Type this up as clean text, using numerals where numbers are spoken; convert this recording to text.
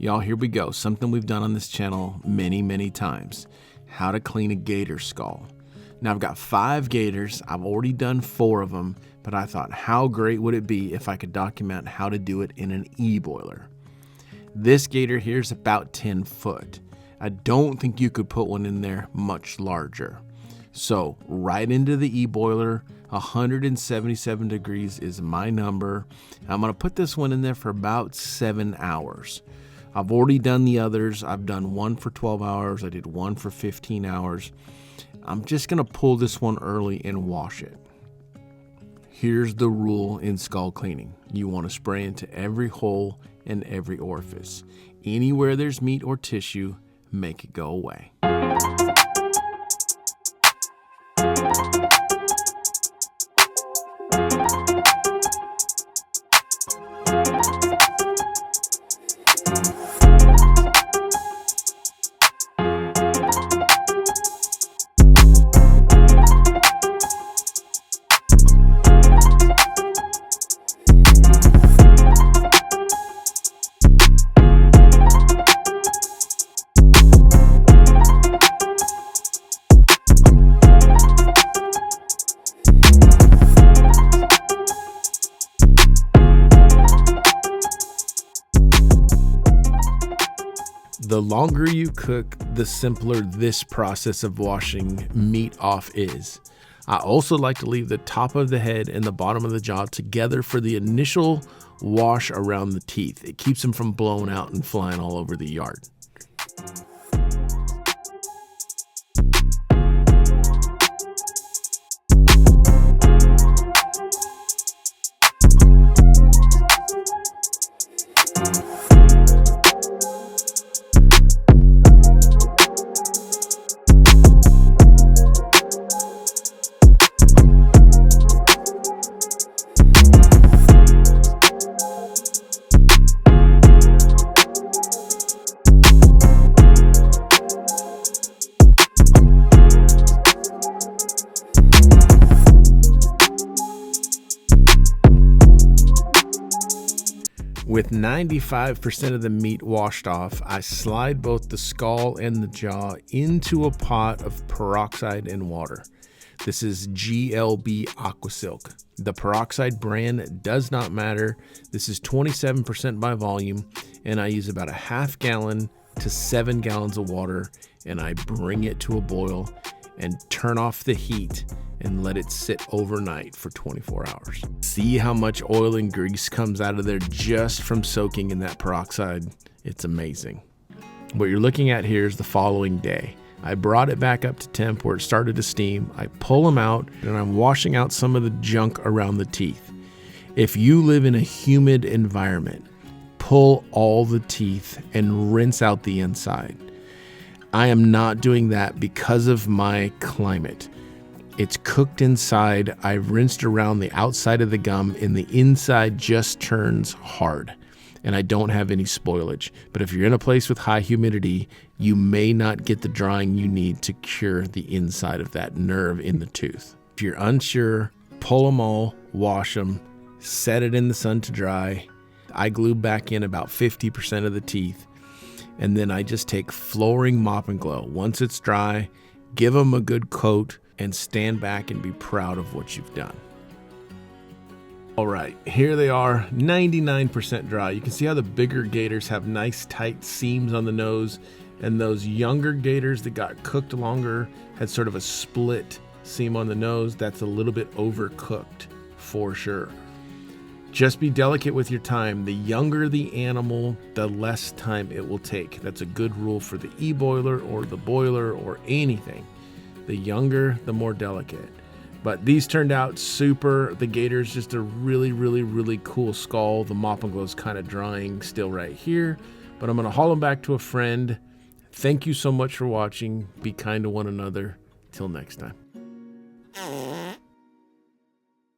Y'all, here we go. Something we've done on this channel many times. How to clean a gator skull. Now I've got 5 gators. I've already done 4 of them, but I thought how great would it be if I could document how to do it in an e-boiler. This gator here is about 10 foot. I don't think you could put one in there much larger. So right into the e-boiler, 177 degrees is my number. I'm gonna put this one in there for about 7 hours. I've already done the others. I've done one for 12 hours. I did one for 15 hours. I'm just gonna pull this one early and wash it. Here's the rule in skull cleaning. You wanna spray into every hole and every orifice. Anywhere there's meat or tissue, make it go away. The longer you cook, the simpler this process of washing meat off is. I also like to leave the top of the head and the bottom of the jaw together for the initial wash around the teeth. It keeps them from blowing out and flying all over the yard. With 95% of the meat washed off, I slide both the skull and the jaw into a pot of peroxide and water. This is GLB Aquasilk. The peroxide brand does not matter. This is 27% by volume, and I use about a half gallon to 7 gallons of water, and I bring it to a boil and turn off the heat and let it sit overnight for 24 hours. See how much oil and grease comes out of there just from soaking in that peroxide? It's amazing. What you're looking at here is the following day. I brought it back up to temp where it started to steam. I pull them out and I'm washing out some of the junk around the teeth. If you live in a humid environment, pull all the teeth and rinse out the inside. I am not doing that because of my climate. It's cooked inside. I've rinsed around the outside of the gum and the inside just turns hard, and I don't have any spoilage. But if you're in a place with high humidity, you may not get the drying you need to cure the inside of that nerve in the tooth. If you're unsure, pull them all, wash them, set it in the sun to dry. I glue back in about 50% of the teeth, and then I just take flooring mop and glow. Once it's dry, give them a good coat and stand back and be proud of what you've done. All right, here they are, 99% dry. You can see how the bigger gators have nice tight seams on the nose, and those younger gators that got cooked longer had sort of a split seam on the nose. That's a little bit overcooked for sure. Just be delicate with your time. The younger the animal, the less time it will take. That's a good rule for the e-boiler or the boiler or anything. The younger, the more delicate. But these turned out super. The gator's just a really cool skull. The mop and glow is kind of drying still right here, but I'm gonna haul them back to a friend. Thank you so much for watching. Be kind to one another. Till next time.